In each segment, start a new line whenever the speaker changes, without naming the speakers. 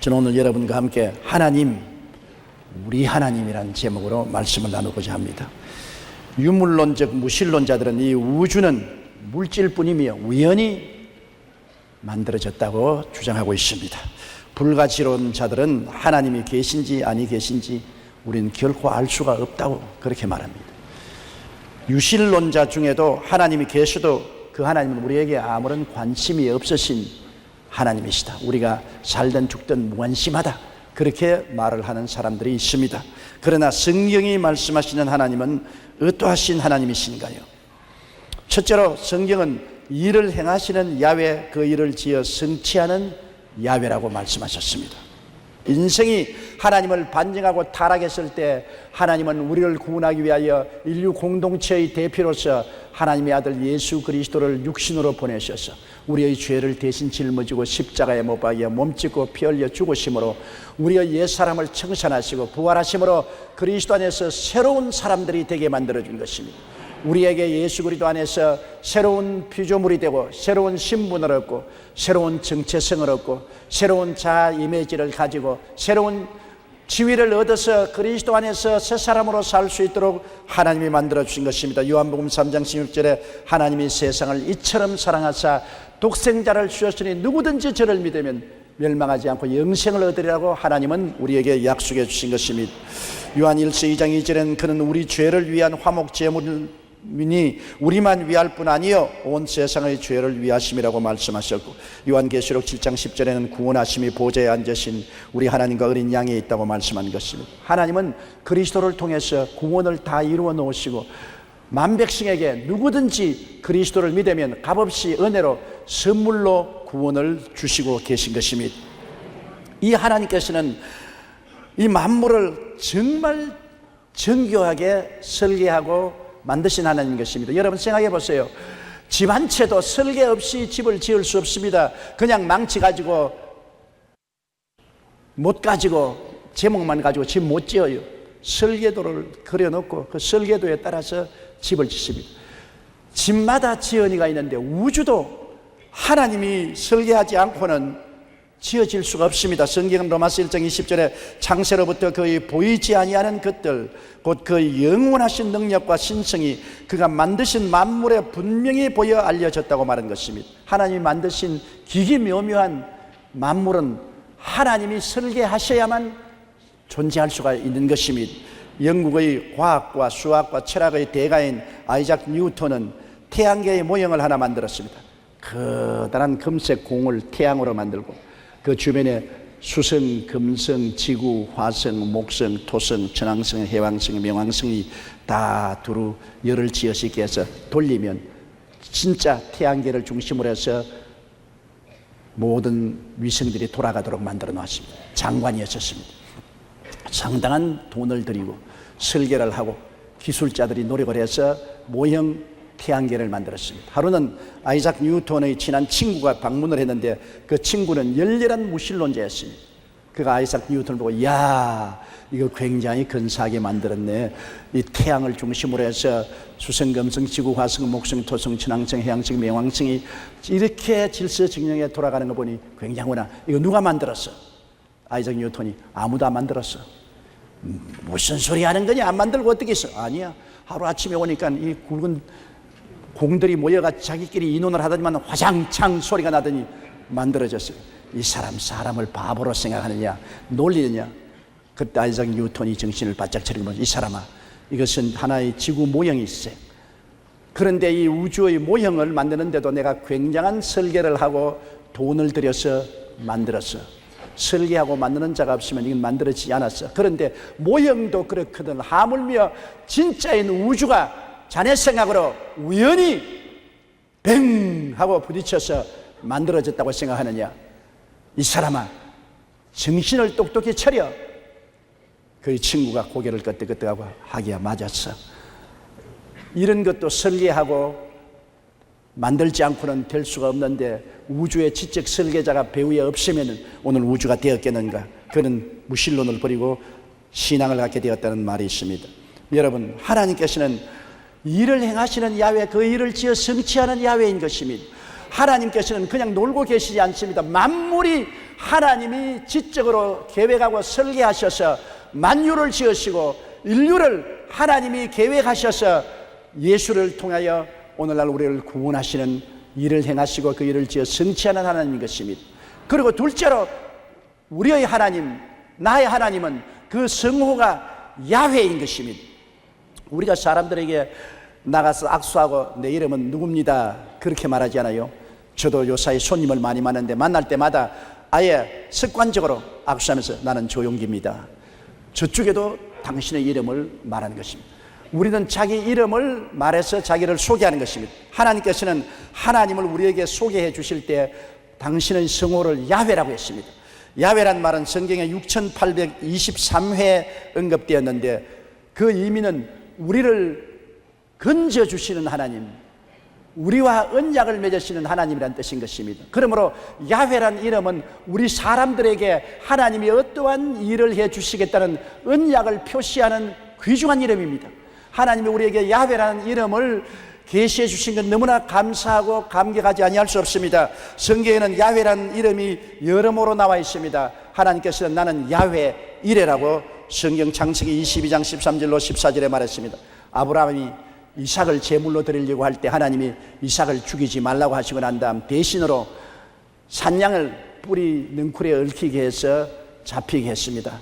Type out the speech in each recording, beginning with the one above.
저는 오늘 여러분과 함께 하나님, 우리 하나님이라는 제목으로 말씀을 나누고자 합니다. 유물론적 무신론자들은 이 우주는 물질뿐이며 우연히 만들어졌다고 주장하고 있습니다. 불가지론자들은 하나님이 계신지 아니 계신지 우리는 결코 알 수가 없다고 그렇게 말합니다. 유실론자 중에도 하나님이 계셔도 그 하나님은 우리에게 아무런 관심이 없으신 하나님이시다. 우리가 살든 죽든 무관심하다. 그렇게 말을 하는 사람들이 있습니다. 그러나 성경이 말씀하시는 하나님은 어떠하신 하나님이신가요? 첫째로 성경은 일을 행하시는 야훼, 그 일을 지어 성취하는 야훼라고 말씀하셨습니다. 인생이 하나님을 반증하고 타락했을 때 하나님은 우리를 구원하기 위하여 인류 공동체의 대표로서 하나님의 아들 예수 그리스도를 육신으로 보내셔서 우리의 죄를 대신 짊어지고 십자가에 못 박여 몸짓고 피 흘려 죽으심으로 우리의 옛사람을 청산하시고 부활하심으로 그리스도 안에서 새로운 사람들이 되게 만들어준 것입니다. 우리에게 예수 그리스도 안에서 새로운 피조물이 되고 새로운 신분을 얻고 새로운 정체성을 얻고 새로운 자아 이미지를 가지고 새로운 지위를 얻어서 그리스도 안에서 새 사람으로 살 수 있도록 하나님이 만들어 주신 것입니다. 요한복음 3장 16절에 하나님이 세상을 이처럼 사랑하사 독생자를 주셨으니 누구든지 저를 믿으면 멸망하지 않고 영생을 얻으리라고 하나님은 우리에게 약속해 주신 것입니다. 요한 1서 2장 2절에는 그는 우리 죄를 위한 화목 제물이니 우리만 위할 뿐 아니요 온 세상의 죄를 위하심이라고 말씀하셨고, 요한계시록 7장 10절에는 구원하심이 보좌에 앉으신 우리 하나님과 어린 양에 있다고 말씀한 것입니다. 하나님은 그리스도를 통해서 구원을 다 이루어 놓으시고 만백성에게 누구든지 그리스도를 믿으면 값없이 은혜로 선물로 구원을 주시고 계신 것입니다. 이 하나님께서는 이 만물을 정말 정교하게 설계하고 만드신 하나님인 것입니다. 여러분 생각해 보세요. 집 한 채도 설계 없이 집을 지을 수 없습니다. 그냥 망치 가지고 못 가지고 제목만 가지고 집 못 지어요. 설계도를 그려놓고 그 설계도에 따라서 집을 짓습니다. 집마다 지연이가 있는데 우주도 하나님이 설계하지 않고는 지어질 수가 없습니다. 성경은 로마서 1장 20절에 창세로부터 거의 보이지 아니하는 것들 곧 그 영원하신 능력과 신성이 그가 만드신 만물에 분명히 보여 알려졌다고 말한 것입니다. 하나님이 만드신 기기묘묘한 만물은 하나님이 설계하셔야만 존재할 수가 있는 것입니다. 영국의 과학과 수학과 철학의 대가인 아이작 뉴턴은 태양계의 모형을 하나 만들었습니다. 커다란 금색 공을 태양으로 만들고 그 주변에 수성, 금성, 지구, 화성, 목성, 토성, 천왕성, 해왕성, 명왕성이 다 두루 열을 지어지게 해서 돌리면 진짜 태양계를 중심으로 해서 모든 위성들이 돌아가도록 만들어 놨습니다. 장관이었습니다. 상당한 돈을 들이고 설계를 하고 기술자들이 노력을 해서 모형 태양계를 만들었습니다. 하루는 아이작 뉴턴의 친한 친구가 방문을 했는데 그 친구는 열렬한 무신론자였습니다. 그가 아이작 뉴턴을 보고 야 이거 굉장히 근사하게 만들었네. 이 태양을 중심으로 해서 수성, 금성, 지구, 화성, 목성, 토성, 천왕성, 해왕성, 명왕성이 이렇게 질서정연하게 돌아가는 거 보니 굉장하구나. 이거 누가 만들었어? 아이작 뉴턴이 아무도 안 만들었어. 무슨 소리 하는 거냐? 안 만들고 어떻게 했어? 아니야. 하루아침에 오니까 이 굵은 공들이 모여가 자기끼리 의논을 하더니만 화장창 소리가 나더니 만들어졌어요. 이 사람을 바보로 생각하느냐 놀리느냐. 그때 아이작 뉴턴이 정신을 바짝 차리고 이 사람아 이것은 하나의 지구 모형이 있어요. 그런데 이 우주의 모형을 만드는데도 내가 굉장한 설계를 하고 돈을 들여서 만들었어. 설계하고 만드는 자가 없으면 이건 만들어지지 않았어. 그런데 모형도 그렇거든. 하물며 진짜인 우주가 자네 생각으로 우연히 뱅 하고 부딪혀서 만들어졌다고 생각하느냐. 이 사람아 정신을 똑똑히 차려. 그 친구가 고개를 끄덕끄덕하고 하기야 맞았어. 이런 것도 설계하고 만들지 않고는 될 수가 없는데 우주의 지적 설계자가 배후에 없으면 오늘 우주가 되었겠는가. 그런 무신론을 버리고 신앙을 갖게 되었다는 말이 있습니다. 여러분 하나님께서는 일을 행하시는 야훼, 그 일을 지어 성취하는 야훼인 것입니다. 하나님께서는 그냥 놀고 계시지 않습니다. 만물이 하나님이 지적으로 계획하고 설계하셔서 만유를 지으시고 인류를 하나님이 계획하셔서 예수를 통하여 오늘날 우리를 구원하시는 일을 행하시고 그 일을 지어 성취하는 하나님인 것입니다. 그리고 둘째로 우리의 하나님, 나의 하나님은 그 성호가 야훼인 것입니다. 우리가 사람들에게 나가서 악수하고 내 이름은 누굽니다 그렇게 말하지 않아요? 저도 요사이 손님을 많이 만나는데 만날 때마다 아예 습관적으로 악수하면서 나는 조용기입니다. 저쪽에도 당신의 이름을 말하는 것입니다. 우리는 자기 이름을 말해서 자기를 소개하는 것입니다. 하나님께서는 하나님을 우리에게 소개해 주실 때 당신의 성호를 야훼라고 했습니다. 야훼란 말은 성경에 6823회 언급되었는데 그 의미는 우리를 건져주시는 하나님, 우리와 언약을 맺으시는 하나님이라는 뜻인 것입니다. 그러므로 야훼란 이름은 우리 사람들에게 하나님이 어떠한 일을 해주시겠다는 언약을 표시하는 귀중한 이름입니다. 하나님이 우리에게 야훼라는 이름을 계시해 주신 건 너무나 감사하고 감격하지 아니할 수 없습니다. 성경에는 야훼라는 이름이 여러모로 나와 있습니다. 하나님께서는 나는 야훼 이레라고 성경 창세기 22장 13절로 14절에 말했습니다. 아브라함이 이삭을 제물로 드리려고 할 때 하나님이 이삭을 죽이지 말라고 하시고 난 다음 대신으로 산양을 뿌리 능쿨에 얽히게 해서 잡히게 했습니다.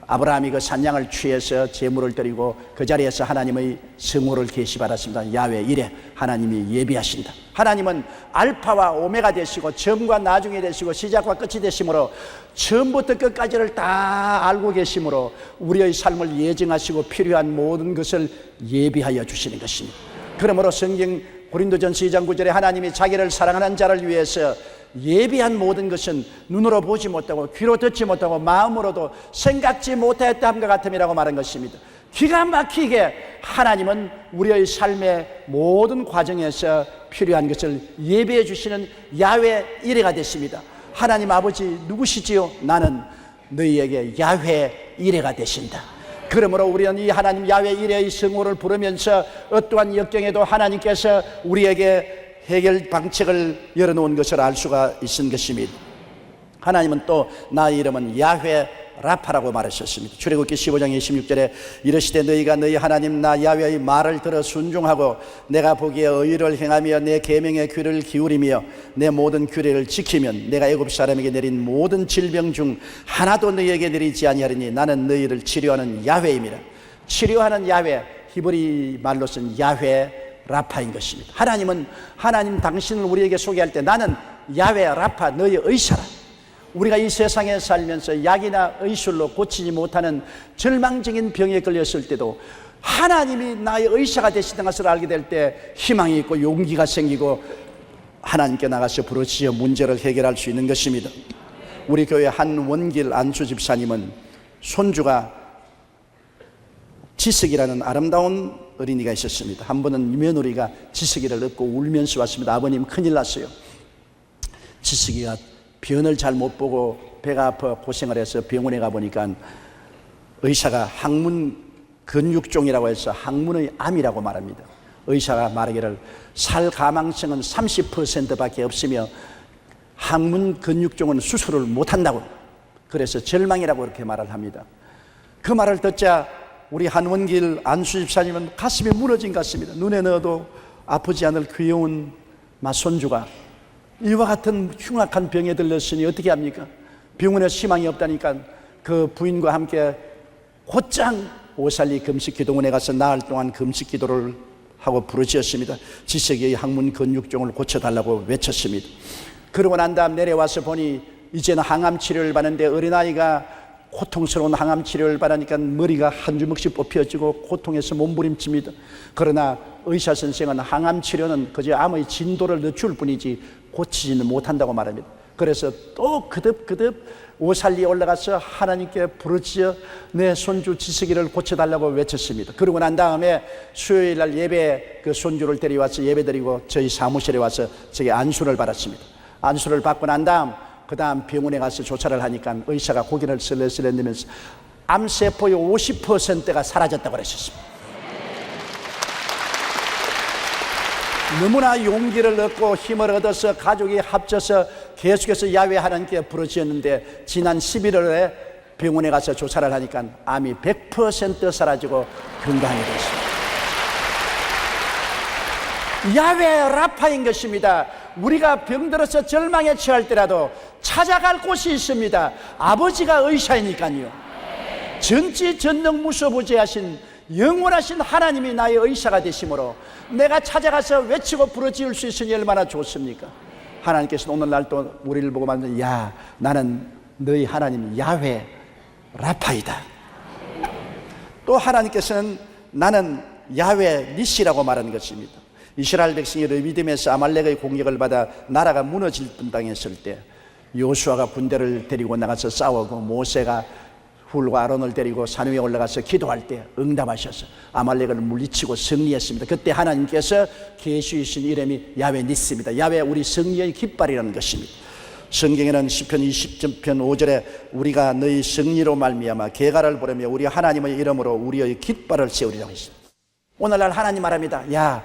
아브라함이 그 산양을 취해서 제물을 드리고 그 자리에서 하나님의 성호를 계시받았습니다. 야훼 이레, 하나님이 예비하신다. 하나님은 알파와 오메가 되시고 처음과 나중에 되시고 시작과 끝이 되시므로 처음부터 끝까지를 다 알고 계시므로 우리의 삶을 예정하시고 필요한 모든 것을 예비하여 주시는 것입니다. 그러므로 성경 고린도전서 2장 9절에 하나님이 자기를 사랑하는 자를 위해서 예비한 모든 것은 눈으로 보지 못하고 귀로 듣지 못하고 마음으로도 생각지 못하였다함과 같음이라고 말한 것입니다. 기가 막히게 하나님은 우리의 삶의 모든 과정에서 필요한 것을 예비해 주시는 야훼 이레가 되십니다. 하나님 아버지 누구시지요? 나는 너희에게 야훼 이레가 되신다. 그러므로 우리는 이 하나님 야훼 이레의 성호를 부르면서 어떠한 역경에도 하나님께서 우리에게 해결 방책을 열어놓은 것을 알 수가 있는 것입니다. 하나님은 또 나의 이름은 야훼 라파라고 말하셨습니다. 출애굽기 15장 26절에 이르시되 너희가 너희 하나님 나 야훼의 말을 들어 순종하고 내가 보기에 의를 행하며 내 계명의 귀를 기울이며 내 모든 규례를 지키면 내가 애굽 사람에게 내린 모든 질병 중 하나도 너희에게 내리지 아니하리니 나는 너희를 치료하는 야훼임이라. 치료하는 야훼, 히브리 말로 쓴 야훼 라파인 것입니다. 하나님 당신을 우리에게 소개할 때 나는 야훼 라파 너희 의사라. 우리가 이 세상에 살면서 약이나 의술로 고치지 못하는 절망적인 병에 걸렸을 때도 하나님이 나의 의사가 되시는 것을 알게 될 때 희망이 있고 용기가 생기고 하나님께 나가서 부르짖어 문제를 해결할 수 있는 것입니다. 우리 교회 한원길 안수 집사님은 손주가 지석이라는 아름다운 어린이가 있었습니다. 한 번은 며느리가 지석이를 얻고 울면서 왔습니다. 아버님 큰일 났어요. 지석이가 변을 잘 못 보고 배가 아파 고생을 해서 병원에 가보니까 의사가 항문 근육종이라고 해서 항문의 암이라고 말합니다. 의사가 말하기를 살 가망성은 30%밖에 없으며 항문 근육종은 수술을 못한다고, 그래서 절망이라고 그렇게 말을 합니다. 그 말을 듣자 우리 한원길 안수 집사님은 가슴이 무너진 것 같습니다. 눈에 넣어도 아프지 않을 귀여운 손주가 이와 같은 흉악한 병에 들렸으니 어떻게 합니까? 병원에 희망이 없다니까 그 부인과 함께 곧장 오살리 금식기도원에 가서 나흘 동안 금식기도를 하고 부르짖었습니다. 지석의 항문 근육종을 고쳐달라고 외쳤습니다. 그러고 난 다음 내려와서 보니 이제는 항암치료를 받는데 어린아이가 고통스러운 항암치료를 받으니까 머리가 한 주먹씩 뽑혀지고 고통에서 몸부림칩니다. 그러나 의사 선생은 항암치료는 그저 암의 진도를 늦출 뿐이지 고치지는 못한다고 말합니다. 그래서 또 그득그득 오살리에 올라가서 하나님께 부르짖어 내 손주 지석이를 고쳐달라고 외쳤습니다. 그러고 난 다음에 수요일 날 예배 그 손주를 데려와서 예배드리고 저희 사무실에 와서 저기 안수를 받았습니다. 안수를 받고 난 다음 그 다음 병원에 가서 조사를 하니까 의사가 고개를 슬렁슬렁 내면서 암세포의 50%가 사라졌다고 그러셨습니다. 너무나 용기를 얻고 힘을 얻어서 가족이 합쳐서 계속해서 야훼 하나님께 부르짖었는데 지난 11월에 병원에 가서 조사를 하니까 암이 100% 사라지고 건강해졌습니다. 야훼 라파인 것입니다. 우리가 병들어서 절망에 처할 때라도 찾아갈 곳이 있습니다. 아버지가 의사이니까요. 전지전능무소부재하신 영원하신 하나님이 나의 의사가 되심으로 내가 찾아가서 외치고 부르짖을 수 있으니 얼마나 좋습니까? 하나님께서 오늘날 또 우리를 보고 말하는, 야, 나는 너희 하나님 야훼 라파이다. 또 하나님께서는 나는 야훼 니시라고 말하는 것입니다. 이스라엘 백성이 르비딤에서 아말렉의 공격을 받아 나라가 무너질 뻔당했을 때 요수아가 군대를 데리고 나가서 싸우고 모세가 훌과 아론을 데리고 산 위에 올라가서 기도할 때 응답하셔서 아말렉을 물리치고 승리했습니다. 그때 하나님께서 계시신 이름이 야훼 니스입니다. 야훼 우리 승리의 깃발이라는 것입니다. 성경에는 시편 20편 5절에 우리가 너희 승리로 말미암아 계가를 부르며 우리 하나님의 이름으로 우리의 깃발을 세우리라고 했습니다. 오늘날 하나님 말합니다. 야,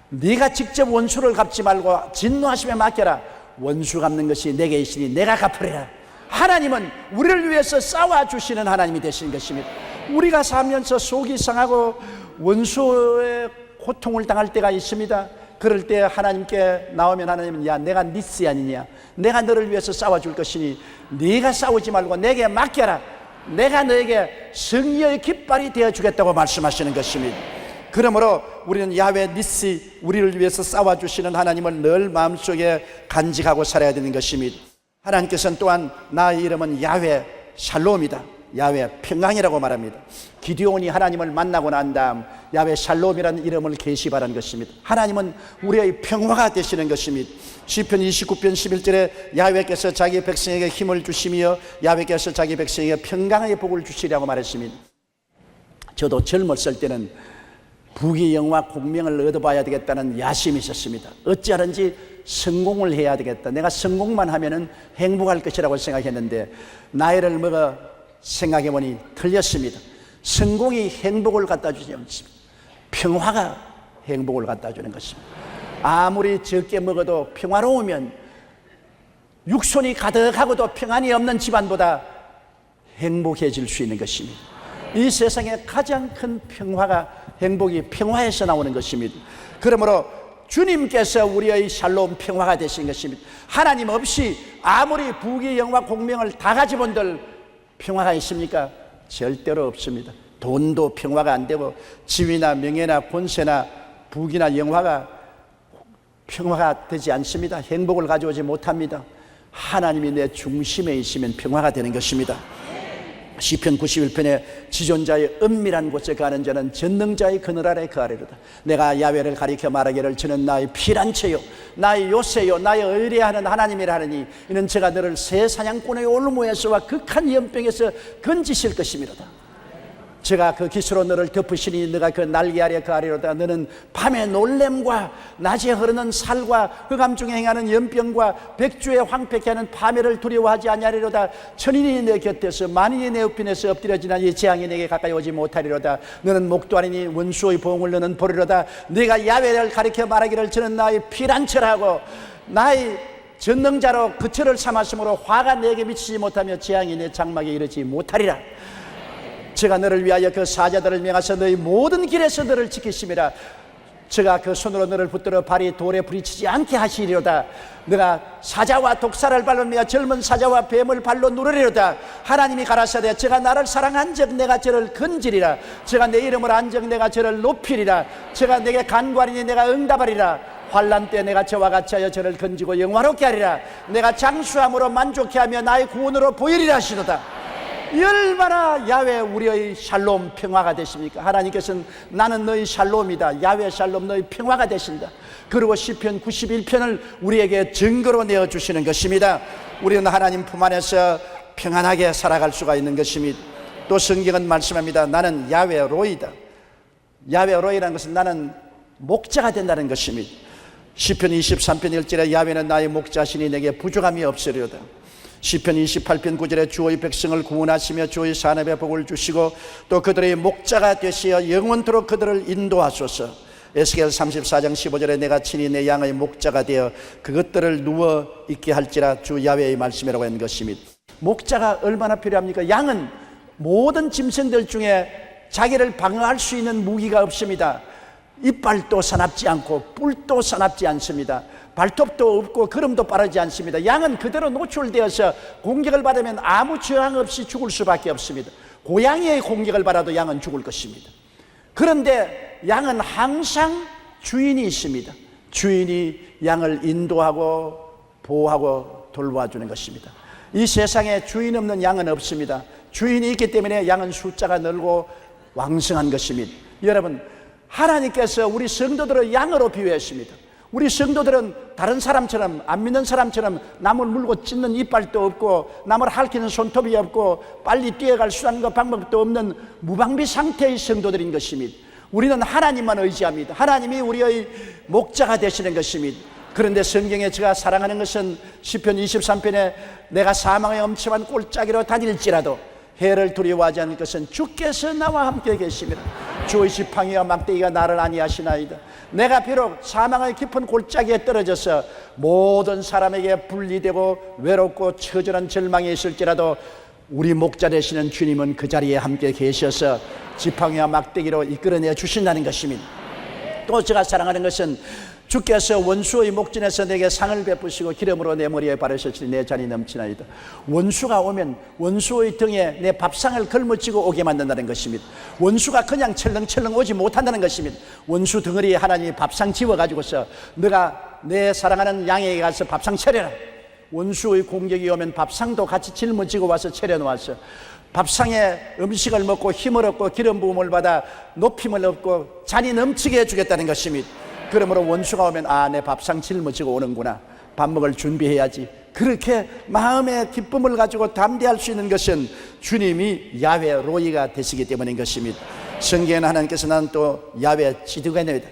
네가 직접 원수를 갚지 말고 진노하심에 맡겨라. 원수 갚는 것이 내게 있으니 내가 갚으리라. 하나님은 우리를 위해서 싸워주시는 하나님이 되신 것입니다. 우리가 살면서 속이 상하고 원수의 고통을 당할 때가 있습니다. 그럴 때 하나님께 나오면 하나님은, 야, 내가 니스 아니냐, 내가 너를 위해서 싸워줄 것이니 네가 싸우지 말고 내게 맡겨라. 내가 너에게 승리의 깃발이 되어주겠다고 말씀하시는 것입니다. 그러므로 우리는 야훼 니시, 우리를 위해서 싸워주시는 하나님을 늘 마음속에 간직하고 살아야 되는 것입니다. 하나님께서는 또한 나의 이름은 야훼 샬롬이다, 야훼 평강이라고 말합니다. 기드온이 하나님을 만나고 난 다음 야훼 샬롬이라는 이름을 계시바란 것입니다. 하나님은 우리의 평화가 되시는 것입니다. 시편 29편 11절에 야훼께서 자기 백성에게 힘을 주시며 야훼께서 자기 백성에게 평강의 복을 주시라고 말했습니다. 저도 젊었을 때는 부귀 영화 공명을 얻어봐야 되겠다는 야심이 있었습니다. 어찌하든지 성공을 해야 되겠다, 내가 성공만 하면은 행복할 것이라고 생각했는데 나이를 먹어 생각해보니 틀렸습니다. 성공이 행복을 갖다 주지 않습니다. 평화가 행복을 갖다 주는 것입니다. 아무리 적게 먹어도 평화로우면 육손이 가득하고도 평안이 없는 집안보다 행복해질 수 있는 것입니다. 이 세상에 가장 큰 평화가, 행복이 평화에서 나오는 것입니다. 그러므로 주님께서 우리의 샬롬 평화가 되신 것입니다. 하나님 없이 아무리 부귀 영화 공명을 다 가지본들 평화가 있습니까? 절대로 없습니다. 돈도 평화가 안 되고 지위나 명예나 권세나 부귀나 영화가 평화가 되지 않습니다. 행복을 가져오지 못합니다. 하나님이 내 중심에 있으면 평화가 되는 것입니다. 시편 91편에 지존자의 은밀한 곳에 가는 자는 전능자의 그늘 아래 거하리로다. 내가 야훼를 가리켜 말하기를 저는 나의 피난처요 나의 요새요 나의 의뢰하는 하나님이라 하느니 이는 제가 너를 새 사냥꾼의 올무에서와 극한 연병에서 건지실 것이미로다. 제가 그 기수로 너를 덮으시니 너가 그 날개 아래 거하리로다. 너는 밤의 놀램과 낮에 흐르는 살과 흑암 중에 행하는 연병과 백주에 황폐케 하는 파멸을 두려워하지 아니하리로다. 천인이 내 곁에서 만인이 내 우편에서 엎드려지나 이 재앙이 내게 가까이 오지 못하리로다. 너는 목도 아니니 원수의 보응을 너는 보리로다. 네가 야훼를 가리켜 말하기를 저는 나의 피난처라고 나의 전능자로 그처를 삼았으므로 화가 내게 미치지 못하며 재앙이 내 장막에 이르지 못하리라. 제가 너를 위하여 그 사자들을 명하사 너희 모든 길에서 너를 지키심이라. 제가 그 손으로 너를 붙들어 발이 돌에 부딪히지 않게 하시리로다. 내가 사자와 독사를 밟으며 젊은 사자와 뱀을 발로 누르리로다. 하나님이 가라사대 제가 나를 사랑한 적 내가 저를 건지리라. 제가 내 이름을 안 적 내가 저를 높이리라. 제가 내게 간구하리니 내가 응답하리라. 환난 때 내가 저와 같이 하여 저를 건지고 영화롭게 하리라. 내가 장수함으로 만족해 하며 나의 구원으로 보이리라 하시도다. 얼마나 야훼 우리의 샬롬 평화가 되십니까? 하나님께서는 나는 너희 샬롬이다, 야훼 샬롬 너희 평화가 되신다. 그리고 시편 91편을 우리에게 증거로 내어주시는 것입니다. 우리는 하나님 품 안에서 평안하게 살아갈 수가 있는 것입니다. 또 성경은 말씀합니다. 나는 야훼 로이다. 야훼 로이라는 것은 나는 목자가 된다는 것입니다. 시편 23편 1절에 야훼는 나의 목자시니 내게 부족함이 없으리로다. 시편 28편 9절에 주의 백성을 구원하시며 주의 산업에 복을 주시고 또 그들의 목자가 되시어 영원토록 그들을 인도하소서. 에스겔 34장 15절에 내가 친히 내 양의 목자가 되어 그것들을 누워 있게 할지라 주 야훼의 말씀이라고 하는 것입니다. 목자가 얼마나 필요합니까? 양은 모든 짐승들 중에 자기를 방어할 수 있는 무기가 없습니다. 이빨도 사납지 않고 뿔도 사납지 않습니다. 발톱도 없고 걸음도 빠르지 않습니다. 양은 그대로 노출되어서 공격을 받으면 아무 저항 없이 죽을 수밖에 없습니다. 고양이의 공격을 받아도 양은 죽을 것입니다. 그런데 양은 항상 주인이 있습니다. 주인이 양을 인도하고 보호하고 돌봐주는 것입니다. 이 세상에 주인 없는 양은 없습니다. 주인이 있기 때문에 양은 숫자가 늘고 왕성한 것입니다. 여러분, 하나님께서 우리 성도들을 양으로 비유했습니다. 우리 성도들은 다른 사람처럼, 안 믿는 사람처럼 남을 물고 찢는 이빨도 없고 남을 핥히는 손톱이 없고 빨리 뛰어갈 수단과 방법도 없는 무방비 상태의 성도들인 것입니다. 우리는 하나님만 의지합니다. 하나님이 우리의 목자가 되시는 것입니다. 그런데 성경에 제가 사랑하는 것은 시편 23편에 내가 사망의 엄청난 골짜기로 다닐지라도 해를 두려워하지 않을 것은 주께서 나와 함께 계심이라. 주의 지팡이와 막대기가 나를 안위하시나이다. 내가 비록 사망의 깊은 골짜기에 떨어져서 모든 사람에게 분리되고 외롭고 처절한 절망에 있을지라도 우리 목자 되시는 주님은 그 자리에 함께 계셔서 지팡이와 막대기로 이끌어내 주신다는 것입니다. 또 제가 사랑하는 것은 주께서 원수의 목전에서 내게 상을 베푸시고 기름으로 내 머리에 바르셨으니 내 잔이 넘치나이다. 원수가 오면 원수의 등에 내 밥상을 걸머쥐고 오게 만든다는 것입니다. 원수가 그냥 철렁철렁 오지 못한다는 것입니다. 원수 덩어리에 하나님이 밥상 지워가지고서 너가 내 사랑하는 양에게 가서 밥상 차려라. 원수의 공격이 오면 밥상도 같이 짊어지고 와서 차려놓았어. 밥상에 음식을 먹고 힘을 얻고 기름 부음을 받아 높임을 얻고 잔이 넘치게 해주겠다는 것입니다. 그러므로 원수가 오면 내 밥상 짊어지고 오는구나, 밥 먹을 준비해야지, 그렇게 마음의 기쁨을 가지고 담대할 수 있는 것은 주님이 야훼 로이가 되시기 때문인 것입니다. 성경에는 하나님께서 나는 또 야훼 지두게너이다,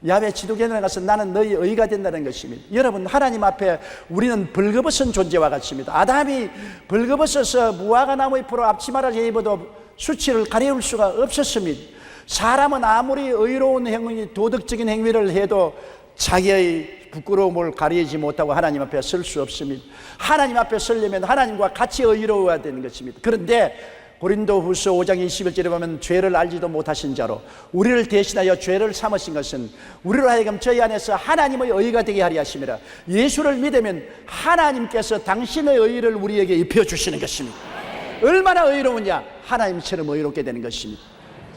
야훼 지두게너에 가서 나는 너희 의가 된다는 것입니다. 여러분, 하나님 앞에 우리는 벌거벗은 존재와 같습니다. 아담이 벌거벗어서 무화과 나무의 풀로 앞치마를 입어도 수치를 가려울 수가 없었습니다. 사람은 아무리 의로운 행위, 도덕적인 행위를 해도 자기의 부끄러움을 가리지 못하고 하나님 앞에 설 수 없습니다. 하나님 앞에 서려면 하나님과 같이 의로워야 되는 것입니다. 그런데 고린도후서 5장 21절에 보면 죄를 알지도 못하신 자로 우리를 대신하여 죄를 삼으신 것은 우리로 하여금 저희 안에서 하나님의 의가 되게 하려 하심이라. 예수를 믿으면 하나님께서 당신의 의를 우리에게 입혀주시는 것입니다. 얼마나 의로우냐? 하나님처럼 의롭게 되는 것입니다.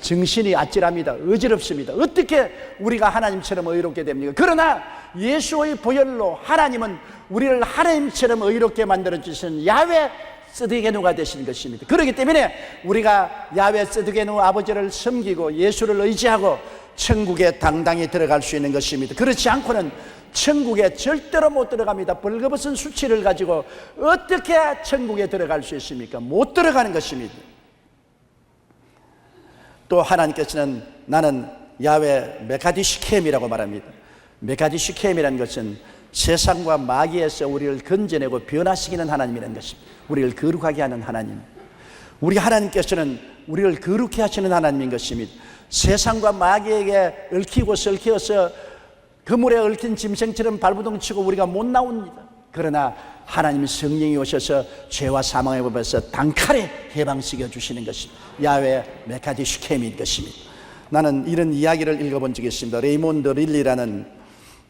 정신이 아찔합니다. 어지럽습니다. 어떻게 우리가 하나님처럼 의롭게 됩니까? 그러나 예수의 보혈로 하나님은 우리를 하나님처럼 의롭게 만들어주신 야훼 츠드게누가 되신 것입니다. 그렇기 때문에 우리가 야훼 츠드게누 아버지를 섬기고 예수를 의지하고 천국에 당당히 들어갈 수 있는 것입니다. 그렇지 않고는 천국에 절대로 못 들어갑니다. 벌거벗은 수치를 가지고 어떻게 천국에 들어갈 수 있습니까? 못 들어가는 것입니다. 또 하나님께서는 나는 야훼 메가디시켐이라고 말합니다. 메가디시켐이라는 것은 세상과 마귀에서 우리를 건져내고 변화시키는 하나님이라는 것입니다. 우리를 거룩하게 하는 하나님. 우리 하나님께서는 우리를 거룩해 하시는 하나님인 것입니다. 세상과 마귀에게 얽히고 설키어서 그물에 얽힌 짐승처럼 발부둥 치고 우리가 못 나옵니다. 그러나 하나님의 성령이 오셔서 죄와 사망의 법에서 단칼에 해방시켜 주시는 것입니다. 야훼 메가디시켐인 것입니다. 나는 이런 이야기를 읽어본 적이 있습니다. 레이몬드 릴리라는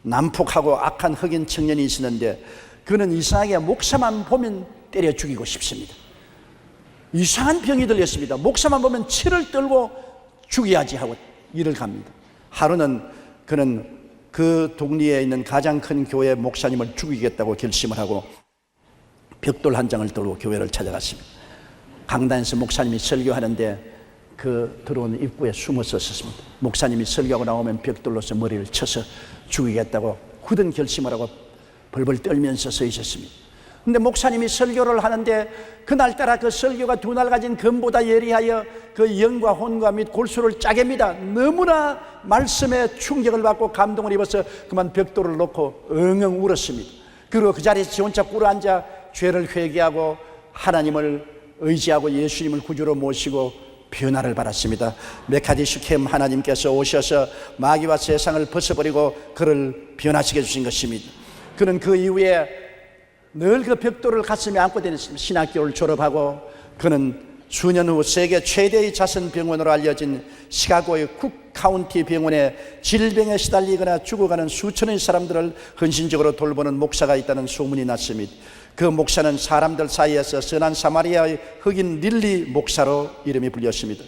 난폭하고 악한 흑인 청년이 있었는데 그는 이상하게 목사만 보면 때려 죽이고 싶습니다. 이상한 병이 들렸습니다. 목사만 보면 치를 떨고 죽여야지 하고 일을 갑니다. 하루는 그는 그 동리에 있는 가장 큰 교회 목사님을 죽이겠다고 결심을 하고 벽돌 한 장을 들고 교회를 찾아갔습니다. 강단에서 목사님이 설교하는데 그 들어온 입구에 숨어서 있었습니다. 목사님이 설교하고 나오면 벽돌로서 머리를 쳐서 죽이겠다고 굳은 결심을 하고 벌벌 떨면서 서 있었습니다. 근데 목사님이 설교를 하는데 그날따라 그 설교가 두 날 가진 검보다 예리하여 그 영과 혼과 및 골수를 짜게 합니다. 너무나 말씀에 충격을 받고 감동을 입어서 그만 벽돌을 놓고 엉엉 울었습니다. 그리고 그 자리에서 지 혼자 꿇어앉아 죄를 회개하고 하나님을 의지하고 예수님을 구주로 모시고 변화를 받았습니다. 메카디슈 캠 하나님께서 오셔서 마귀와 세상을 벗어버리고 그를 변화시켜 주신 것입니다. 그는 그 이후에 늘 그 벽돌을 가슴에 안고 다녔습니다. 신학교를 졸업하고 그는 수년 후 세계 최대의 자선병원으로 알려진 시카고의 쿡 카운티 병원에 질병에 시달리거나 죽어가는 수천의 사람들을 헌신적으로 돌보는 목사가 있다는 소문이 났습니다. 그 목사는 사람들 사이에서 선한 사마리아의 흑인 릴리 목사로 이름이 불렸습니다.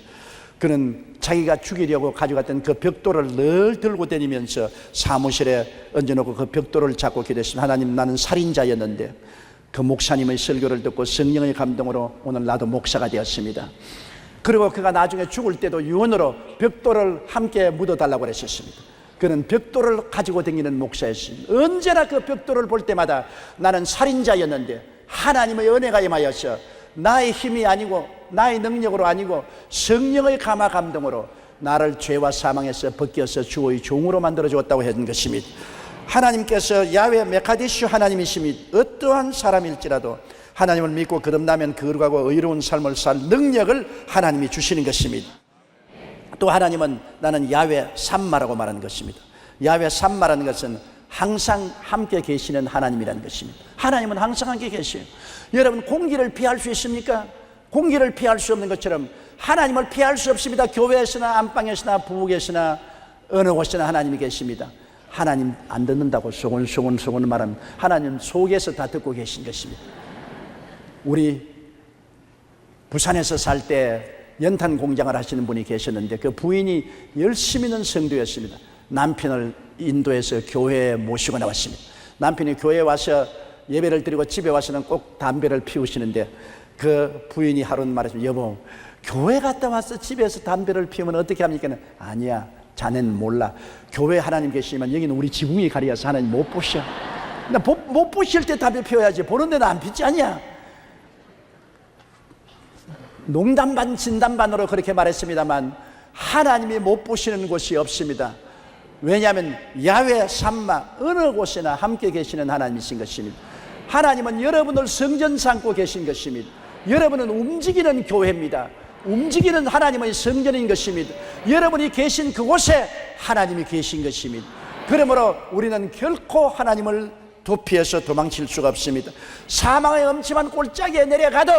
그는 자기가 죽이려고 가져갔던 그 벽돌을 늘 들고 다니면서 사무실에 얹어놓고 그 벽돌을 잡고 기도했습니다. 하나님, 나는 살인자였는데 그 목사님의 설교를 듣고 성령의 감동으로 오늘 나도 목사가 되었습니다. 그리고 그가 나중에 죽을 때도 유언으로 벽돌을 함께 묻어달라고 그랬었습니다. 그는 벽돌을 가지고 다니는 목사였습니다. 언제나 그 벽돌을 볼 때마다 나는 살인자였는데 하나님의 은혜가 임하여서 나의 힘이 아니고 나의 능력으로 아니고 성령의 감화 감동으로 나를 죄와 사망에서 벗겨서 주의 종으로 만들어 주었다고 했던 것입니다. 하나님께서 야훼 메카디슈 하나님이십니다. 어떠한 사람일지라도 하나님을 믿고 거듭나면 거룩하고 의로운 삶을 살 능력을 하나님이 주시는 것입니다. 또 하나님은 나는 야훼 삼마라고 말하는 것입니다. 야훼 삼마라는 것은 항상 함께 계시는 하나님이라는 것입니다. 하나님은 항상 함께 계셔요. 여러분, 공기를 피할 수 있습니까? 공기를 피할 수 없는 것처럼 하나님을 피할 수 없습니다. 교회에서나 안방에서나 부엌에서나 어느 곳에나 하나님이 계십니다. 하나님 안 듣는다고 소곤소곤 말하면 하나님 속에서 다 듣고 계신 것입니다. 우리 부산에서 살 때 연탄 공장을 하시는 분이 계셨는데 그 부인이 열심히 있는 성도였습니다. 남편을 인도해서 교회에 모시고 나왔습니다. 남편이 교회에 와서 예배를 드리고 집에 와서는 꼭 담배를 피우시는데 그 부인이 하루는 말했습니다. 여보, 교회 갔다 와서 집에서 담배를 피우면 어떻게 합니까? 아니야, 자네는 몰라. 교회 하나님 계시지만 여기는 우리 지붕이 가려서 하나님 못 보셔. 못 보실 때 담배 피워야지. 보는 데는 안 피지 않냐? 농담 반 진담 반으로 그렇게 말했습니다만 하나님이 못 보시는 곳이 없습니다. 왜냐하면 야훼 삼마 어느 곳이나 함께 계시는 하나님이신 것입니다. 하나님은 여러분을 성전 삼고 계신 것입니다. 여러분은 움직이는 교회입니다. 움직이는 하나님의 성전인 것입니다. 여러분이 계신 그곳에 하나님이 계신 것입니다. 그러므로 우리는 결코 하나님을 도피해서 도망칠 수가 없습니다. 사망의 엄침한 골짜기에 내려가도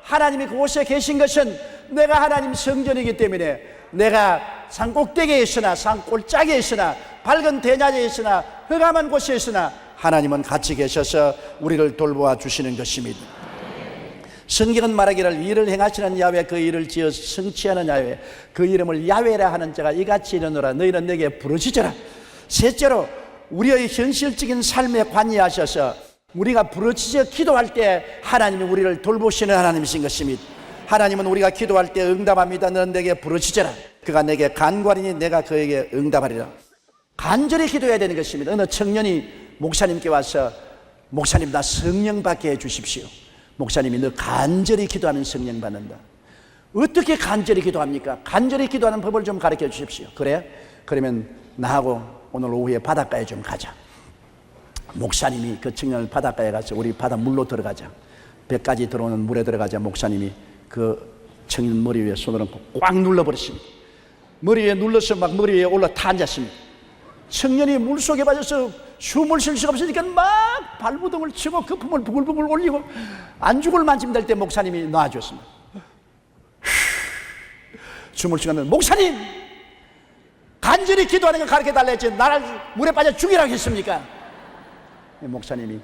하나님이 그곳에 계신 것은 내가 하나님 성전이기 때문에 내가 산 꼭대기에 있으나 산 골짜기에 있으나 밝은 대낮에 있으나 흑암한 곳에 있으나 하나님은 같이 계셔서 우리를 돌보아 주시는 것입니다. 성경은 말하기를 이를 행하시는 야훼 그 일을 지어 성취하는 야훼 그 이름을 야훼라 하는 자가 이같이 이르노라 너희는 내게 부르짖어라. 셋째로 우리의 현실적인 삶에 관여하셔서 우리가 부르짖어 기도할 때 하나님이 우리를 돌보시는 하나님이신 것입니다. 하나님은 우리가 기도할 때 응답합니다. 너는 내게 부르짖어라. 그가 내게 간구하리니 내가 그에게 응답하리라. 간절히 기도해야 되는 것입니다. 어느 청년이 목사님께 와서 목사님 나 성령 받게 해주십시오. 목사님이 너 간절히 기도하면 성령 받는다. 어떻게 간절히 기도합니까? 간절히 기도하는 법을 좀 가르쳐 주십시오. 그래? 그러면 나하고 오늘 오후에 바닷가에 좀 가자. 목사님이 그 청년을 바닷가에 가서 우리 바다 물로 들어가자. 배까지 들어오는 물에 들어가자. 목사님이 그 청년 머리 위에 손을 얹고 꽉 눌러버렸습니다. 머리 위에 눌러서 막 머리 위에 올라타 앉았습니다. 청년이 물속에 빠져서 숨을 쉴 수가 없으니까 막 발부둥을 치고 거품을 부글부글 올리고 안죽을 만지면 될 때 목사님이 놔줬습니다. 숨을 쉬면 목사님 간절히 기도하는 거 가르쳐달라 했지 나를 물에 빠져 죽이라고 했습니까? 목사님이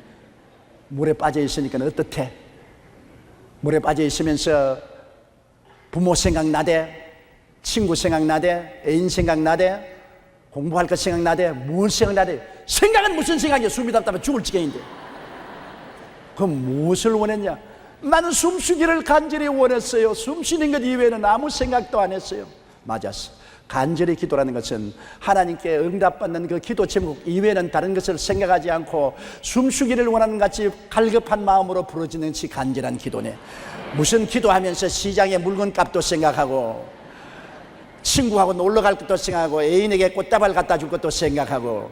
물에 빠져 있으니까 어떻대? 물에 빠져 있으면서 부모 생각나대, 친구 생각나대, 애인 생각나대, 공부할 것 생각나대, 뭘 생각나대? 생각은 무슨 생각이야? 숨이 닿다면 죽을 지경인데. 그럼 무엇을 원했냐? 나는 숨쉬기를 간절히 원했어요. 숨쉬는 것 이외에는 아무 생각도 안 했어요. 맞았어. 간절히 기도라는 것은 하나님께 응답받는 그 기도 제목 이외에는 다른 것을 생각하지 않고 숨쉬기를 원하는 같이 갈급한 마음으로 부르짖는 것이 간절한 기도네. 무슨 기도하면서 시장에 물건값도 생각하고 친구하고 놀러 갈 것도 생각하고 애인에게 꽃다발 갖다 줄 것도 생각하고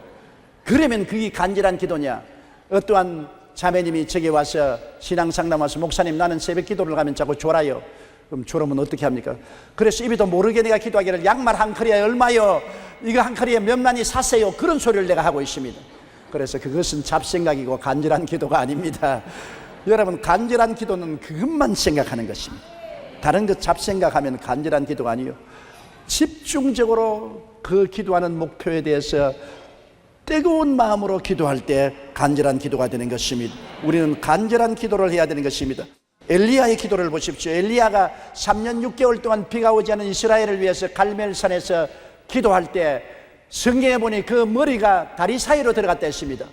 그러면 그게 간절한 기도냐? 어떠한 자매님이 저기 와서 신앙상담 와서 목사님 나는 새벽 기도를 가면 자꾸 졸아요. 그럼 졸으면 어떻게 합니까? 그래서 입에도 모르게 내가 기도하기를 양말 한 커리에 얼마요? 이거 한 커리에 몇 만이 사세요? 그런 소리를 내가 하고 있습니다. 그래서 그것은 잡생각이고 간절한 기도가 아닙니다. 여러분, 간절한 기도는 그것만 생각하는 것입니다. 다른 것 잡생각하면 간절한 기도가 아니에요. 집중적으로 그 기도하는 목표에 대해서 뜨거운 마음으로 기도할 때 간절한 기도가 되는 것입니다. 우리는 간절한 기도를 해야 되는 것입니다. 엘리야의 기도를 보십시오. 엘리야가 3년 6개월 동안 비가 오지 않은 이스라엘을 위해서 갈멜산에서 기도할 때 성경에 보니 그 머리가 다리 사이로 들어갔다 했습니다.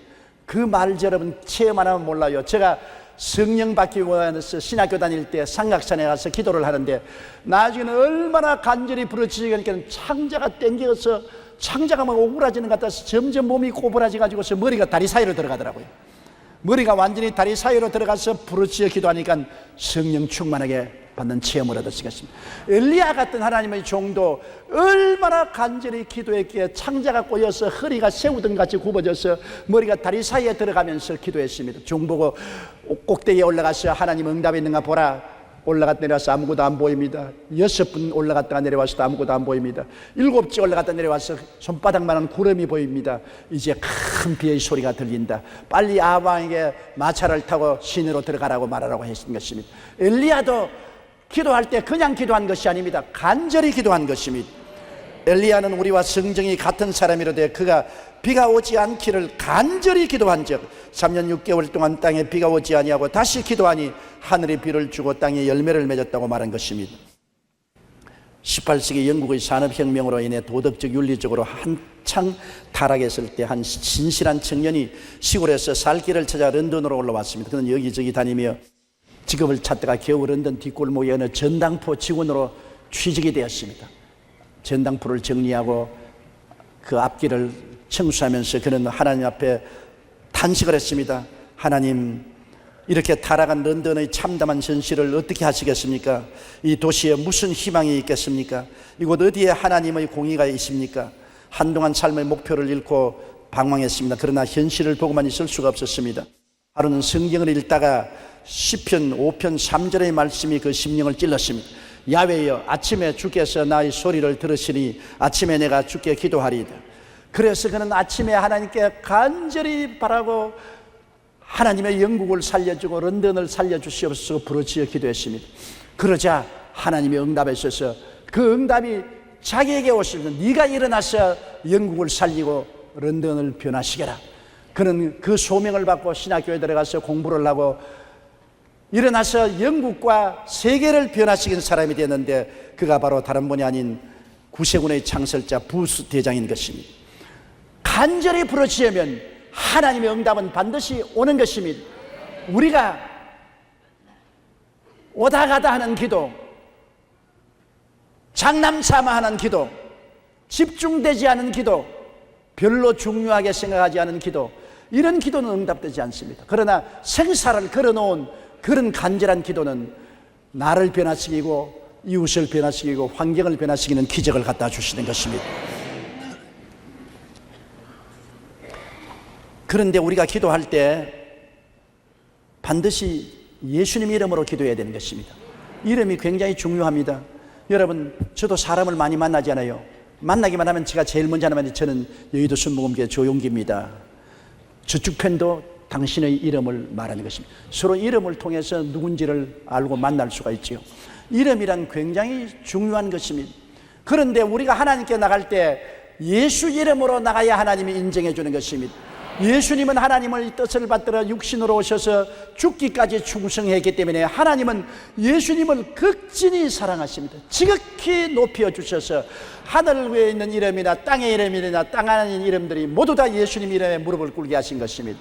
그 말 여러분 체험 안 하면 몰라요. 제가 성령 받기 위해서 신학교 다닐 때 삼각산에 가서 기도를 하는데 나중에는 얼마나 간절히 부르짖으니까 창자가 땡겨서 창자가 막 오그라지는 것 같아서 점점 몸이 꼬부라져 가지고서 머리가 다리 사이로 들어가더라고요. 머리가 완전히 다리 사이로 들어가서 부르짖어 기도하니까 성령 충만하게 받는 체험을 얻었습니다. 엘리야 같은 하나님의 종도 얼마나 간절히 기도했기에 창자가 꼬여서 허리가 새우등 같이 굽어져서 머리가 다리 사이에 들어가면서 기도했습니다. 종 보고 꼭대기에 올라가서 하나님 응답이 있는가 보라. 올라갔다 내려와서 아무것도 안 보입니다. 6번 올라갔다가 내려와서도 아무것도 안 보입니다. 7째 올라갔다 내려와서 손바닥만한 구름이 보입니다. 이제 큰 비의 소리가 들린다. 빨리 아방에게 마차를 타고 시내로 들어가라고 말하라고 했던 것입니다. 엘리야도 기도할 때 그냥 기도한 것이 아닙니다. 간절히 기도한 것입니다. 엘리야는 우리와 성정이 같은 사람이로되 그가 비가 오지 않기를 간절히 기도한 적 3년 6개월 동안 땅에 비가 오지 아니하고 다시 기도하니 하늘이 비를 주고 땅에 열매를 맺었다고 말한 것입니다. 18세기 영국의 산업혁명으로 인해 도덕적 윤리적으로 한창 타락했을 때 한 신실한 청년이 시골에서 살 길을 찾아 런던으로 올라왔습니다. 그는 여기저기 다니며 직업을 찾다가 겨우 런던 뒷골목에 어느 전당포 직원으로 취직이 되었습니다. 전당포를 정리하고 그 앞길을 청소하면서 그는 하나님 앞에 탄식을 했습니다. 하나님, 이렇게 타락한 런던의 참담한 현실을 어떻게 하시겠습니까? 이 도시에 무슨 희망이 있겠습니까? 이곳 어디에 하나님의 공의가 있습니까? 한동안 삶의 목표를 잃고 방황했습니다. 그러나 현실을 보고만 있을 수가 없었습니다. 하루는 성경을 읽다가 시편 5편 3절의 말씀이 그 심령을 찔렀습니다. 야훼여, 아침에 주께서 나의 소리를 들으시니 아침에 내가 주께 기도하리이다. 그래서 그는 아침에 하나님께 간절히 바라고 하나님의 영국을 살려주고 런던을 살려주시옵소서 부르짖어 기도했습니다. 그러자 하나님의 응답하셔서 그 응답이 자기에게 오시면 네가 일어나서 영국을 살리고 런던을 변화시켜라. 그는 그 소명을 받고 신학교에 들어가서 공부를 하고 일어나서 영국과 세계를 변화시킨 사람이 되었는데 그가 바로 다른 분이 아닌 구세군의 창설자 부스 대장인 것입니다. 간절히 부르짖으면 하나님의 응답은 반드시 오는 것입니다. 우리가 오다 가다 하는 기도, 장남삼아 하는 기도, 집중되지 않은 기도, 별로 중요하게 생각하지 않은 기도, 이런 기도는 응답되지 않습니다. 그러나 생사를 걸어놓은 그런 간절한 기도는 나를 변화시키고 이웃을 변화시키고 환경을 변화시키는 기적을 갖다 주시는 것입니다. 그런데 우리가 기도할 때 반드시 예수님 이름으로 기도해야 되는 것입니다. 이름이 굉장히 중요합니다. 여러분, 저도 사람을 많이 만나잖아요. 만나기만 하면 제가 제일 먼저 하는 말이 저는 여의도 순복음교회 조용기입니다. 저쪽 편도 당신의 이름을 말하는 것입니다. 서로 이름을 통해서 누군지를 알고 만날 수가 있지요. 이름이란 굉장히 중요한 것입니다. 그런데 우리가 하나님께 나갈 때 예수 이름으로 나가야 하나님이 인정해 주는 것입니다. 예수님은 하나님의 뜻을 받들어 육신으로 오셔서 죽기까지 충성했기 때문에 하나님은 예수님을 극진히 사랑하십니다. 지극히 높여 주셔서 하늘 위에 있는 이름이나 땅의 이름이나 땅 안에 있는 이름들이 모두 다 예수님 이름에 무릎을 꿇게 하신 것입니다.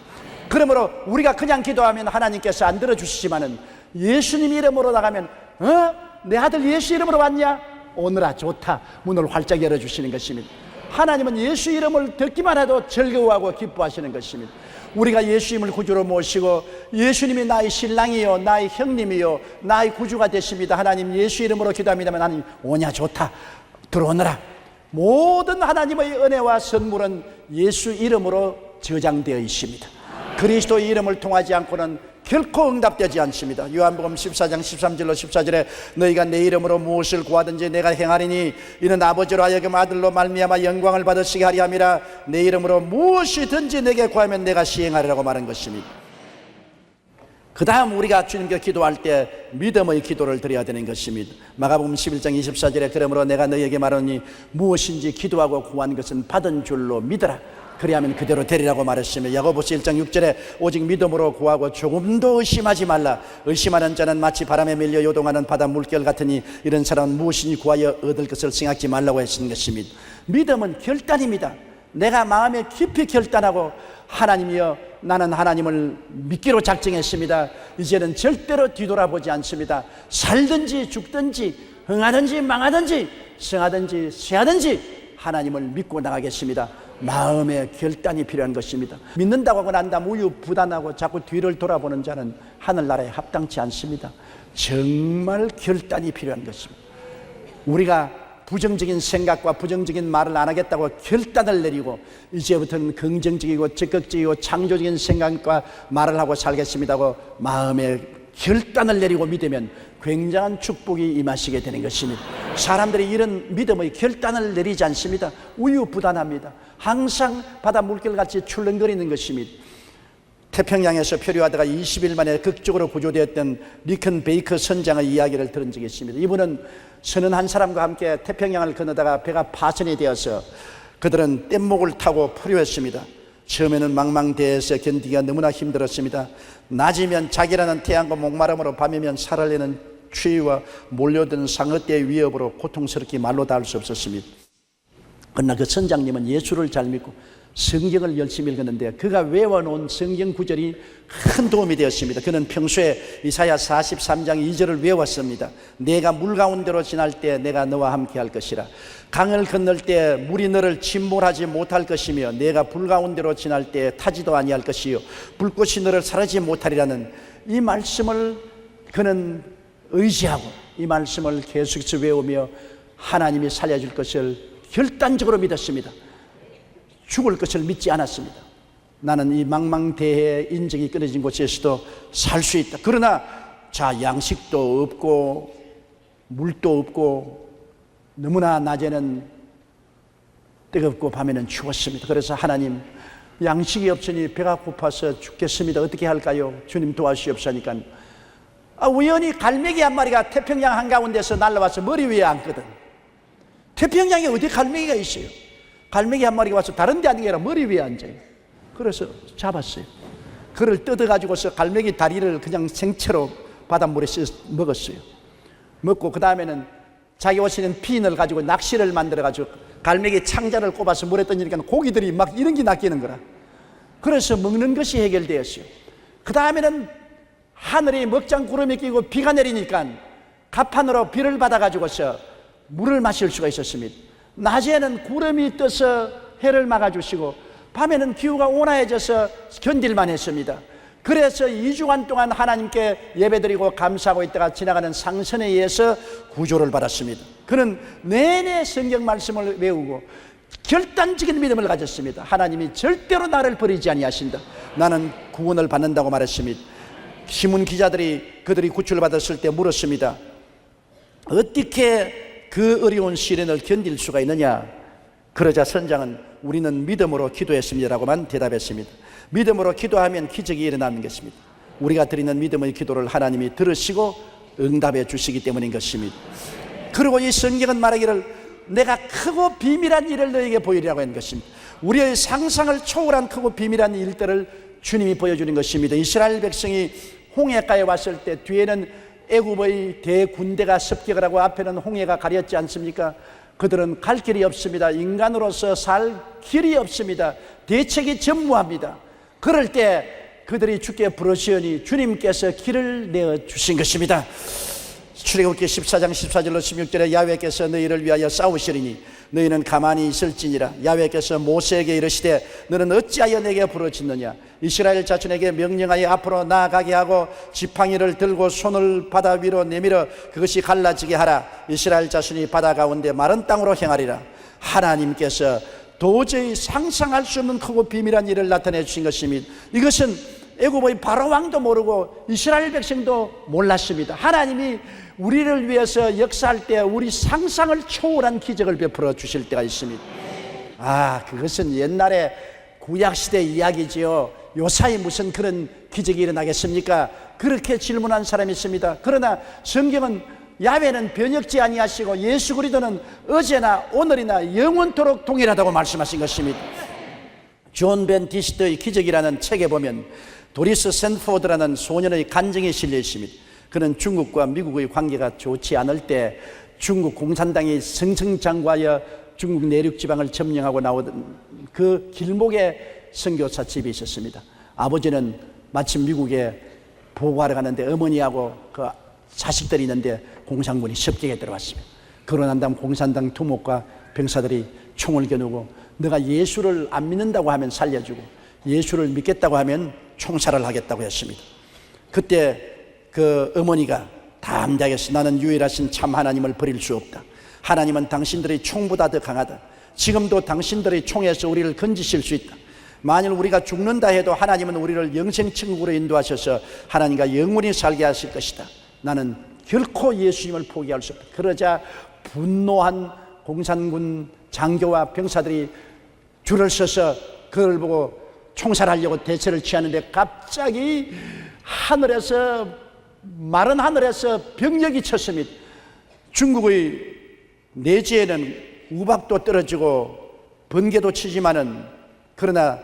그러므로 우리가 그냥 기도하면 하나님께서 안 들어주시지만은 예수님 이름으로 나가면 내 아들 예수 이름으로 왔냐? 오늘아 좋다. 문을 활짝 열어주시는 것입니다. 하나님은 예수 이름을 듣기만 해도 즐거워하고 기뻐하시는 것입니다. 우리가 예수님을 구주로 모시고 예수님이 나의 신랑이요 나의 형님이요 나의 구주가 되십니다. 하나님 예수 이름으로 기도합니다만 하나님 오냐 좋다. 들어오너라. 모든 하나님의 은혜와 선물은 예수 이름으로 저장되어 있습니다. 그리스도의 이름을 통하지 않고는 결코 응답되지 않습니다. 요한복음 14장 13절로 14절에 너희가 내 이름으로 무엇을 구하든지 내가 행하리니 이는 아버지로 하여금 아들로 말미암아 영광을 받으시게 하리 함이라. 내 이름으로 무엇이든지 내게 구하면 내가 시행하리라고 말한 것입니다. 그 다음 우리가 주님께 기도할 때 믿음의 기도를 드려야 되는 것입니다. 마가복음 11장 24절에 그러므로 내가 너희에게 말하니 무엇인지 기도하고 구한 것은 받은 줄로 믿어라. 그리하면 그대로 되리라고 말했으며 야고보서 1장 6절에 오직 믿음으로 구하고 조금도 의심하지 말라. 의심하는 자는 마치 바람에 밀려 요동하는 바다 물결 같으니 이런 사람은 무엇이니 구하여 얻을 것을 생각지 말라고 했는 것입니다. 믿음은 결단입니다. 내가 마음에 깊이 결단하고 하나님이여 나는 하나님을 믿기로 작정했습니다. 이제는 절대로 뒤돌아보지 않습니다. 살든지 죽든지 흥하든지 망하든지 성하든지 쇠하든지 하나님을 믿고 나가겠습니다. 마음의 결단이 필요한 것입니다. 믿는다고 하고 난 다음 우유부단하고 자꾸 뒤를 돌아보는 자는 하늘나라에 합당치 않습니다. 정말 결단이 필요한 것입니다. 우리가 부정적인 생각과 부정적인 말을 안 하겠다고 결단을 내리고 이제부터는 긍정적이고 적극적이고 창조적인 생각과 말을 하고 살겠습니다고 마음의 결단을 내리고 믿으면 굉장한 축복이 임하시게 되는 것입니다. 사람들이 이런 믿음의 결단을 내리지 않습니다. 우유부단합니다. 항상 바다 물결같이 출렁거리는 것입니다. 태평양에서 표류하다가 20일 만에 극적으로 구조되었던 리컨 베이커 선장의 이야기를 들은 적이 있습니다. 이분은 31사람과 함께 태평양을 건너다가 배가 파손이 되어서 그들은 뗏목을 타고 포류했습니다. 처음에는 망망대해에서 견디기가 너무나 힘들었습니다. 낮이면 자기라는 태양과 목마름으로 밤이면 살을 내는 추위와 몰려드는 상어떼의 위협으로 고통스럽게 말로 닿을 수 없었습니다. 그러나 그 선장님은 예수를 잘 믿고 성경을 열심히 읽었는데 그가 외워놓은 성경 구절이 큰 도움이 되었습니다. 그는 평소에 이사야 43장 2절을 외웠습니다. 내가 물 가운데로 지날 때 내가 너와 함께 할 것이라. 강을 건널 때 물이 너를 침몰하지 못할 것이며 내가 불 가운데로 지날 때 타지도 아니할 것이요 불꽃이 너를 사르지 못하리라는 이 말씀을 그는 의지하고 이 말씀을 계속해서 외우며 하나님이 살려줄 것을 결단적으로 믿었습니다. 죽을 것을 믿지 않았습니다. 나는 이 망망대해의 인적이 끊어진 곳에서도 살 수 있다. 그러나 자 양식도 없고 물도 없고 너무나 낮에는 뜨겁고 밤에는 추웠습니다. 그래서 하나님 양식이 없으니 배가 고파서 죽겠습니다. 어떻게 할까요? 주님 도와주시옵소니까 우연히 갈매기 한 마리가 태평양 한가운데서 날아와서 머리 위에 앉거든. 태평양에 어디 갈매기가 있어요? 갈매기 한 마리가 와서 다른 데 앉는 게 아니라 머리 위에 앉아요. 그래서 잡았어요. 그를 뜯어가지고서 갈매기 다리를 그냥 생채로 바닷물에 씻어 먹었어요. 먹고 그 다음에는 자기 옷에 있는 핀을 가지고 낚시를 만들어가지고 갈매기 창자를 꼽아서 물에 던지니까 고기들이 막 이런 게 낚이는 거라. 그래서 먹는 것이 해결되었어요. 그 다음에는 하늘에 먹장 구름이 끼고 비가 내리니까 갑판으로 비를 받아가지고서 물을 마실 수가 있었습니다. 낮에는 구름이 떠서 해를 막아주시고 밤에는 기후가 온화해져서 견딜만 했습니다. 그래서 2주간 동안 하나님께 예배드리고 감사하고 있다가 지나가는 상선에 의해서 구조를 받았습니다. 그는 내내 성경 말씀을 외우고 결단적인 믿음을 가졌습니다. 하나님이 절대로 나를 버리지 아니하신다. 나는 구원을 받는다고 말했습니다. 신문 기자들이 그들이 구출을 받았을 때 물었습니다. 어떻게 그 어려운 시련을 견딜 수가 있느냐? 그러자 선장은 우리는 믿음으로 기도했습니다라고만 대답했습니다. 믿음으로 기도하면 기적이 일어나는 것입니다. 우리가 드리는 믿음의 기도를 하나님이 들으시고 응답해 주시기 때문인 것입니다. 그리고 이 성경은 말하기를 내가 크고 비밀한 일을 너에게 보이리라고 한 것입니다. 우리의 상상을 초월한 크고 비밀한 일들을 주님이 보여주는 것입니다. 이스라엘 백성이 홍해가에 왔을 때 뒤에는 애굽의 대군대가 습격을 하고 앞에는 홍해가 가렸지 않습니까? 그들은 갈 길이 없습니다. 인간으로서 살 길이 없습니다. 대책이 전무합니다. 그럴 때 그들이 주께 부르시오니 주님께서 길을 내어주신 것입니다. 출애굽기 14장 14절로 16절에 야훼께서 너희를 위하여 싸우시리니 너희는 가만히 있을지니라. 야훼께서 모세에게 이르시되 너는 어찌하여 내게 부르짖느냐? 이스라엘 자손에게 명령하여 앞으로 나아가게 하고 지팡이를 들고 손을 바다 위로 내밀어 그것이 갈라지게 하라. 이스라엘 자손이 바다 가운데 마른 땅으로 행하리라. 하나님께서 도저히 상상할 수 없는 크고 비밀한 일을 나타내 주신 것입니다. 이것은 애굽의 바로 왕도 모르고 이스라엘 백성도 몰랐습니다. 하나님이 우리를 위해서 역사할 때 우리 상상을 초월한 기적을 베풀어 주실 때가 있습니다. 그것은 옛날에 구약시대 이야기지요. 요사이 무슨 그런 기적이 일어나겠습니까? 그렇게 질문한 사람이 있습니다. 그러나 성경은 야훼는 변혁지 아니하시고 예수 그리스도는 어제나 오늘이나 영원토록 동일하다고 말씀하신 것입니다. 존 벤티스트의 기적이라는 책에 보면 도리스 샌포드라는 소년의 간증이 실려 있습니다. 그는 중국과 미국의 관계가 좋지 않을 때 중국 공산당이 승승장구하여 중국 내륙 지방을 점령하고 나오던 그 길목에 선교사 집이 있었습니다. 아버지는 마침 미국에 보고하러 가는데 어머니하고 그 자식들이 있는데 공산군이 습격에 들어왔습니다. 그러고 난 다음 공산당 두목과 병사들이 총을 겨누고 너가 예수를 안 믿는다고 하면 살려주고 예수를 믿겠다고 하면 총살을 하겠다고 했습니다. 그때 그 어머니가 담대하게 나는 유일하신 참 하나님을 버릴 수 없다. 하나님은 당신들의 총보다 더 강하다. 지금도 당신들의 총에서 우리를 건지실 수 있다. 만일 우리가 죽는다 해도 하나님은 우리를 영생천국으로 인도하셔서 하나님과 영원히 살게 하실 것이다. 나는 결코 예수님을 포기할 수 없다. 그러자 분노한 공산군 장교와 병사들이 줄을 서서 그걸 보고 총살하려고 대처를 취하는데 갑자기 하늘에서 마른 하늘에서 병력이 쳤습니다. 중국의 내지에는 우박도 떨어지고 번개도 치지만은 그러나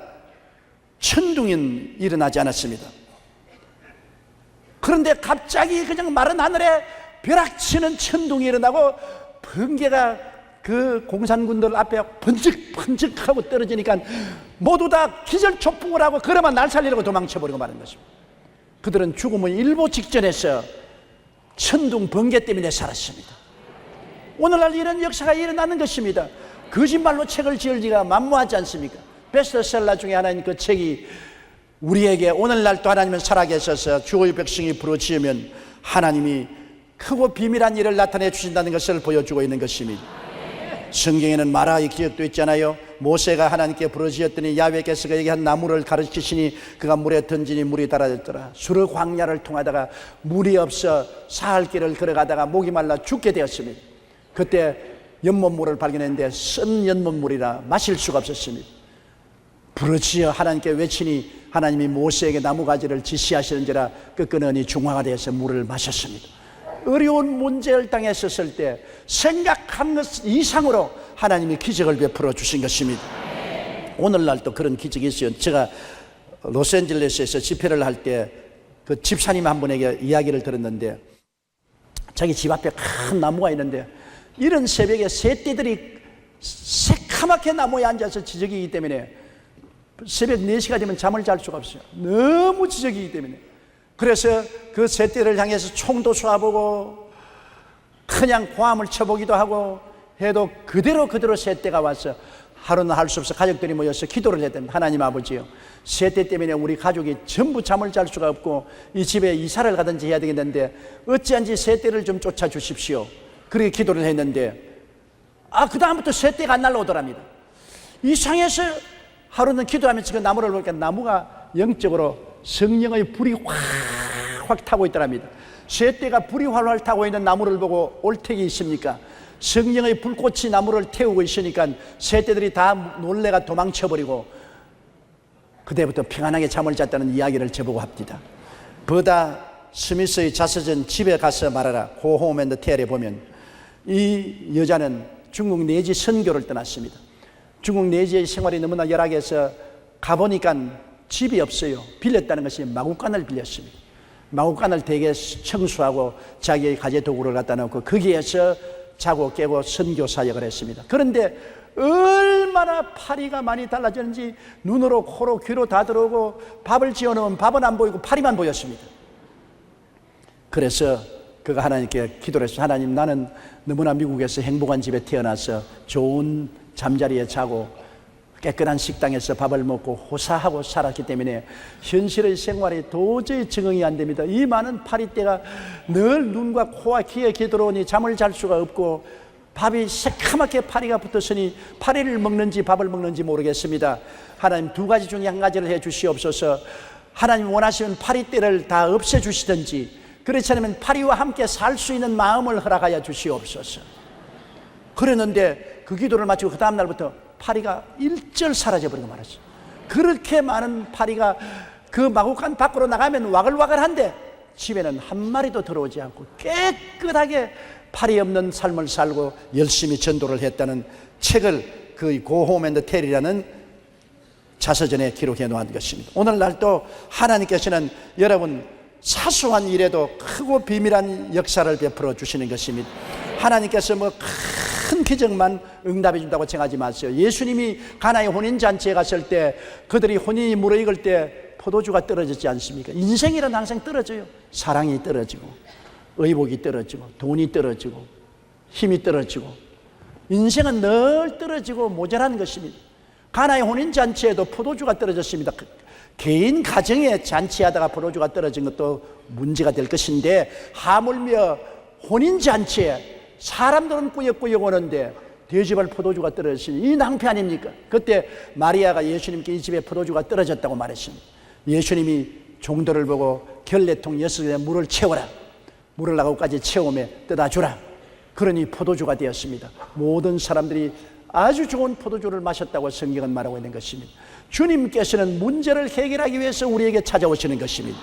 천둥은 일어나지 않았습니다. 그런데 갑자기 그냥 마른 하늘에 벼락치는 천둥이 일어나고 번개가 그 공산군들 앞에 번쩍번쩍하고 떨어지니까 모두 다 기절초풍을 하고 그러면 날 살리려고 도망쳐버리고 마는 것입니다. 그들은 죽음의 일보 직전에서 천둥 번개 때문에 살았습니다. 오늘날 이런 역사가 일어나는 것입니다. 거짓말로 책을 지을 리가 만무하지 않습니까? 베스트셀러 중에 하나인 그 책이 우리에게 오늘날도 하나님은 살아계셔서 주의 백성이 부르짖으면 하나님이 크고 비밀한 일을 나타내 주신다는 것을 보여주고 있는 것입니다. 성경에는 마라의 기적도 있잖아요. 모세가 하나님께 부르짖었더니 야훼께서 그에게 한 나무를 가르치시니 그가 물에 던지니 물이 달아졌더라. 수르 광야를 통하다가 물이 없어 사할 길을 걸어가다가 목이 말라 죽게 되었습니다. 그때 연못물을 발견했는데 쓴 연못물이라 마실 수가 없었습니다. 부르짖어 하나님께 외치니 하나님이 모세에게 나무가지를 지시하시는지라 끄끄러니 중화가 되어서 물을 마셨습니다. 어려운 문제를 당했었을 때 생각한 것 이상으로 하나님이 기적을 베풀어 주신 것입니다. 오늘날도 그런 기적이 있어요. 제가 로스앤젤레스에서 집회를 할 때 그 집사님 한 분에게 이야기를 들었는데 자기 집 앞에 큰 나무가 있는데 이런 새벽에 새떼들이 새카맣게 나무에 앉아서 지저귀기 때문에 새벽 4시가 되면 잠을 잘 수가 없어요. 너무 지저귀기 때문에. 그래서 그 새떼를 향해서 총도 쏴보고 그냥 고함을 쳐보기도 하고 해도 그대로 새떼가 와서 하루는 할 수 없어 가족들이 모여서 기도를 했답니다. 하나님 아버지요, 새떼 때문에 우리 가족이 전부 잠을 잘 수가 없고 이 집에 이사를 가든지 해야 되겠는데 어찌한지 새떼를 좀 쫓아주십시오. 그렇게 기도를 했는데 그 다음부터 새떼가 안 날라오더랍니다. 이상해서 하루는 기도하면서 그 나무를 보니까 나무가 영적으로 성령의 불이 확 타고 있더랍니다. 새떼가 불이 활활 타고 있는 나무를 보고 올택이 있습니까? 성령의 불꽃이 나무를 태우고 있으니까 새떼들이 다 놀래가 도망쳐버리고 그때부터 평안하게 잠을 잤다는 이야기를 저보고 합니다. 버다 스미스의 자서전 집에 가서 말하라 Go Home and Tell에 보면 이 여자는 중국 내지 선교를 떠났습니다. 중국 내지의 생활이 너무나 열악해서 가보니까 집이 없어요. 빌렸다는 것이 마구간을 빌렸습니다. 마구간을 대개 청소하고 자기의 가재도구를 갖다 놓고 거기에서 자고 깨고 선교 사역을 했습니다. 그런데 얼마나 파리가 많이 달라졌는지 눈으로 코로 귀로 다 들어오고 밥을 지어놓으면 밥은 안 보이고 파리만 보였습니다. 그래서 그가 하나님께 기도를 했어요. 하나님, 나는 너무나 미국에서 행복한 집에 태어나서 좋은 잠자리에 자고 깨끗한 식당에서 밥을 먹고 호사하고 살았기 때문에 현실의 생활이 도저히 적응이 안 됩니다. 이 많은 파리떼가 늘 눈과 코와 귀에 들어오니 잠을 잘 수가 없고 밥이 새카맣게 파리가 붙었으니 파리를 먹는지 밥을 먹는지 모르겠습니다. 하나님, 두 가지 중에 한 가지를 해 주시옵소서. 하나님 원하시면 파리떼를 다 없애주시든지, 그렇지 않으면 파리와 함께 살 수 있는 마음을 허락하여 주시옵소서. 그랬는데 그 기도를 마치고 그 다음 날부터 파리가 일절 사라져버리고 말았어요. 그렇게 많은 파리가 그 마구간 밖으로 나가면 와글와글한데 집에는 한 마리도 들어오지 않고 깨끗하게 파리 없는 삶을 살고 열심히 전도를 했다는 책을 그 고홈 앤드 텔이라는 자서전에 기록해 놓은 것입니다. 오늘날도 하나님께서는 여러분 사소한 일에도 크고 비밀한 역사를 베풀어 주시는 것입니다. 하나님께서 뭐 큰 기적만 응답해 준다고 생각하지 마세요. 예수님이 가나의 혼인잔치에 갔을 때 그들이 혼인이 무르익을 때 포도주가 떨어졌지 않습니까? 인생이란 항상 떨어져요. 사랑이 떨어지고 의복이 떨어지고 돈이 떨어지고 힘이 떨어지고 인생은 늘 떨어지고 모자란 것입니다. 가나의 혼인잔치에도 포도주가 떨어졌습니다. 개인 가정에 잔치하다가 포도주가 떨어진 것도 문제가 될 것인데, 하물며 혼인잔치에 사람들은 꾸역꾸역 오는데 돼지발 포도주가 떨어지니 이 낭패 아닙니까? 그때 마리아가 예수님께 이 집에 포도주가 떨어졌다고 말했습니다. 예수님이 종들을 보고 결례통 6개에 물을 채워라, 물을 나고까지 채우며 떠다 주라. 그러니 포도주가 되었습니다. 모든 사람들이 아주 좋은 포도주를 마셨다고 성경은 말하고 있는 것입니다. 주님께서는 문제를 해결하기 위해서 우리에게 찾아오시는 것입니다.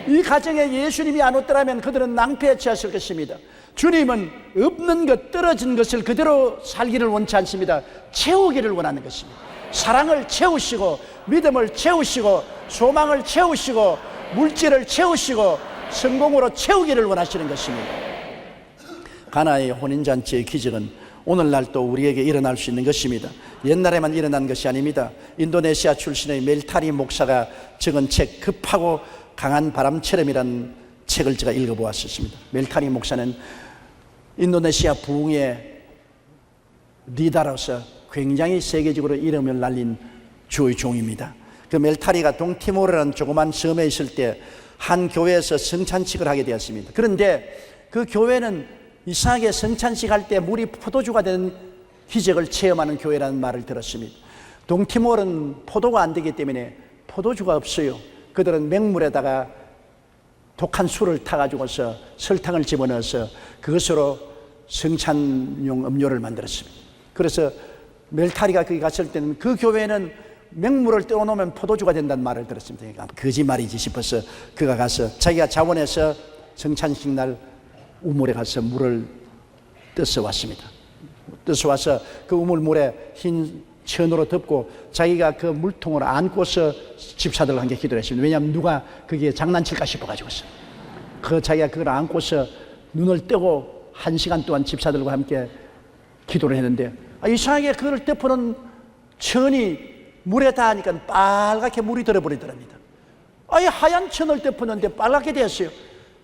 이 가정에 예수님이 안 왔더라면 그들은 낭패에 처했을 것입니다. 주님은 없는 것, 떨어진 것을 그대로 살기를 원치 않습니다. 채우기를 원하는 것입니다. 사랑을 채우시고 믿음을 채우시고 소망을 채우시고 물질을 채우시고 성공으로 채우기를 원하시는 것입니다. 가나의 혼인잔치의 기적은 오늘날 또 우리에게 일어날 수 있는 것입니다. 옛날에만 일어난 것이 아닙니다. 인도네시아 출신의 멜타리 목사가 적은 책 급하고 강한 바람처럼이라는 책을 제가 읽어보았습니다. 멜타리 목사는 인도네시아 부흥의 리더로서 굉장히 세계적으로 이름을 날린 주의 종입니다. 그 멜타리가 동티모르라는 조그만 섬에 있을 때 한 교회에서 성찬식을 하게 되었습니다. 그런데 그 교회는 이상하게 성찬식 할 때 물이 포도주가 되는 기적을 체험하는 교회라는 말을 들었습니다. 동티모르는 포도가 안 되기 때문에 포도주가 없어요. 그들은 맹물에다가 독한 술을 타가지고서 설탕을 집어넣어서 그것으로 성찬용 음료를 만들었습니다. 그래서 멜타리가 거기 갔을 때는 그 교회는 맹물을 떼어놓으면 포도주가 된다는 말을 들었습니다. 그러니까 거짓말이지 싶어서 그가 가서 자기가 자원해서 성찬식 날 우물에 가서 물을 떠서 왔습니다. 떠서 와서 그 우물물에 흰 천으로 덮고 자기가 그 물통을 안고서 집사들과 함께 기도를 했습니다. 왜냐하면 누가 그게 장난칠까 싶어가지고서. 자기가 그걸 안고서 눈을 뜨고 1시간 동안 집사들과 함께 기도를 했는데, 이상하게 그걸 덮어놓은 천이 물에 닿으니까 빨갛게 물이 들어버리더랍니다. 하얀 천을 덮었는데 빨갛게 되었어요.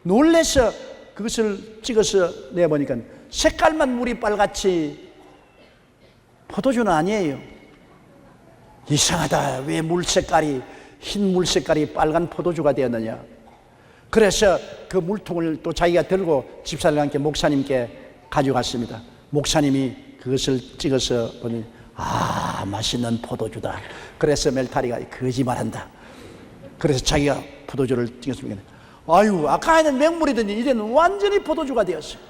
놀래서 그것을 찍어서 내보니까 색깔만 물이 빨갛지 포도주는 아니에요. 이상하다. 왜 물 색깔이, 흰 물 색깔이 빨간 포도주가 되었느냐. 그래서 그 물통을 또 자기가 들고 집사들과 함께 목사님께 가져갔습니다. 목사님이 그것을 찍어서 보니 맛있는 포도주다. 그래서 멜타리가 거짓말한다. 그래서 자기가 포도주를 찍었습니다. 아까에는 맹물이더니 이제는 완전히 포도주가 되었어요.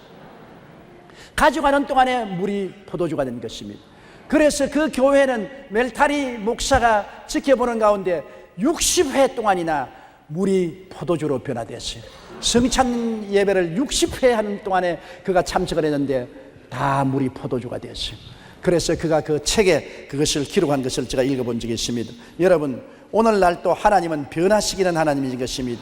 가져가는 동안에 물이 포도주가 된 것입니다. 그래서 그 교회는 멜타리 목사가 지켜보는 가운데 60회 동안이나 물이 포도주로 변화됐어요. 성찬 예배를 60회 하는 동안에 그가 참석을 했는데 다 물이 포도주가 되었어요. 그래서 그가 그 책에 그것을 기록한 것을 제가 읽어본 적이 있습니다. 여러분, 오늘날 또 하나님은 변화시키는 하나님인 것입니다.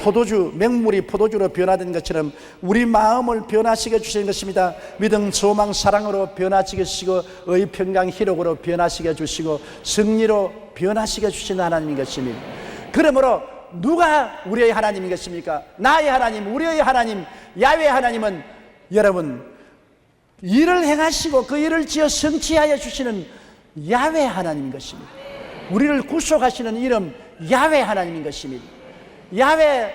포도주, 맹물이 포도주로 변화된 것처럼 우리 마음을 변화시켜 주시는 것입니다. 믿음, 소망, 사랑으로 변화시켜 주시고 의, 평강, 희락으로 변화시켜 주시고 승리로 변화시켜 주시는 하나님인 것입니다. 그러므로 누가 우리의 하나님인 것입니까? 나의 하나님, 우리의 하나님, 야훼 하나님은 여러분 일을 행하시고 그 일을 지어 성취하여 주시는 야훼 하나님인 것입니다. 우리를 구속하시는 이름 야훼 하나님인 것입니다. 야훼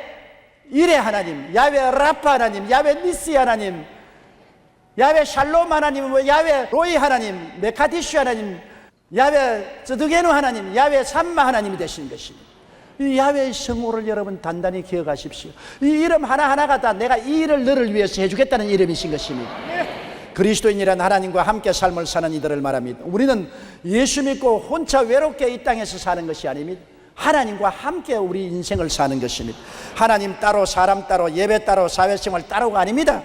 일의 하나님, 야훼 라파 하나님, 야훼 니시 하나님, 야훼 샬롬 하나님, 야훼 로이 하나님, 메카디슈 하나님, 야훼 쯔드게누 하나님, 야훼 삼마 하나님이 되시는 것입니다. 이 야훼의 성호를 여러분 단단히 기억하십시오. 이 이름 하나하나가 다 내가 이 일을 너를 위해서 해주겠다는 이름이신 것입니다. 그리스도인이란 하나님과 함께 삶을 사는 이들을 말합니다. 우리는 예수 믿고 혼자 외롭게 이 땅에서 사는 것이 아닙니다. 하나님과 함께 우리 인생을 사는 것입니다. 하나님 따로, 사람 따로, 예배 따로, 사회생활 따로가 아닙니다.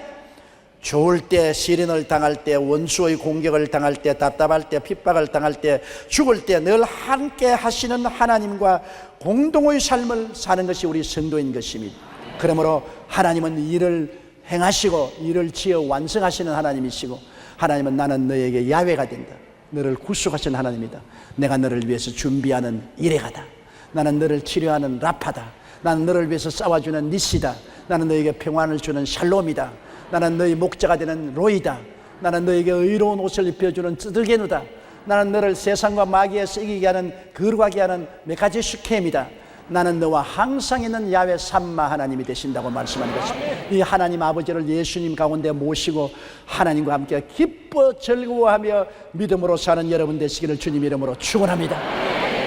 좋을 때, 시련을 당할 때, 원수의 공격을 당할 때, 답답할 때, 핍박을 당할 때, 죽을 때 늘 함께 하시는 하나님과 공동의 삶을 사는 것이 우리 성도인 것입니다. 그러므로 하나님은 일을 행하시고 일을 지어 완성하시는 하나님이시고, 하나님은 나는 너에게 야훼가 된다, 너를 구속하신 하나님이다, 내가 너를 위해서 준비하는 이레가다, 나는 너를 치료하는 라파다, 나는 너를 위해서 싸워주는 니시다, 나는 너에게 평안을 주는 샬롬이다, 나는 너의 목자가 되는 로이다, 나는 너에게 의로운 옷을 입혀주는 쯔드게누다, 나는 너를 세상과 마귀에서 이기게 하는, 거룩하게 하는 메카지 슈켐이다, 나는 너와 항상 있는 야훼 삼마 하나님이 되신다고 말씀하는 것입니다. 이 하나님 아버지를 예수님 가운데 모시고 하나님과 함께 기뻐 즐거워하며 믿음으로 사는 여러분 되시기를 주님 이름으로 축원합니다.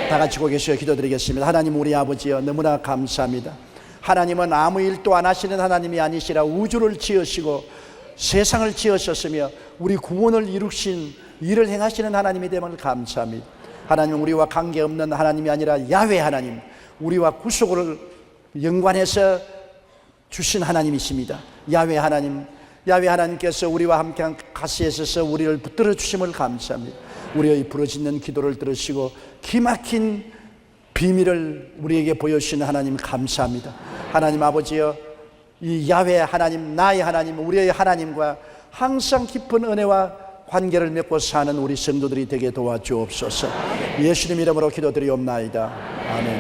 다 같이 고개 숙여 기도드리겠습니다. 하나님 우리 아버지여, 너무나 감사합니다. 하나님은 아무 일도 안 하시는 하나님이 아니시라 우주를 지으시고 세상을 지으셨으며 우리 구원을 이루신 일을 행하시는 하나님이 됨을 감사합니다. 하나님 우리와 관계없는 하나님이 아니라 야훼 하나님, 우리와 구속을 연관해서 주신 하나님이십니다. 야훼 하나님, 야훼 하나님께서 우리와 함께한 가시에서 우리를 붙들어 주심을 감사합니다. 우리의 부르짖는 기도를 들으시고 기막힌 비밀을 우리에게 보여주시는 하나님 감사합니다. 하나님 아버지여, 이 야훼 하나님, 나의 하나님, 우리의 하나님과 항상 깊은 은혜와 관계를 맺고 사는 우리 성도들이 되게 도와주옵소서. 예수님 이름으로 기도드리옵나이다. 아멘.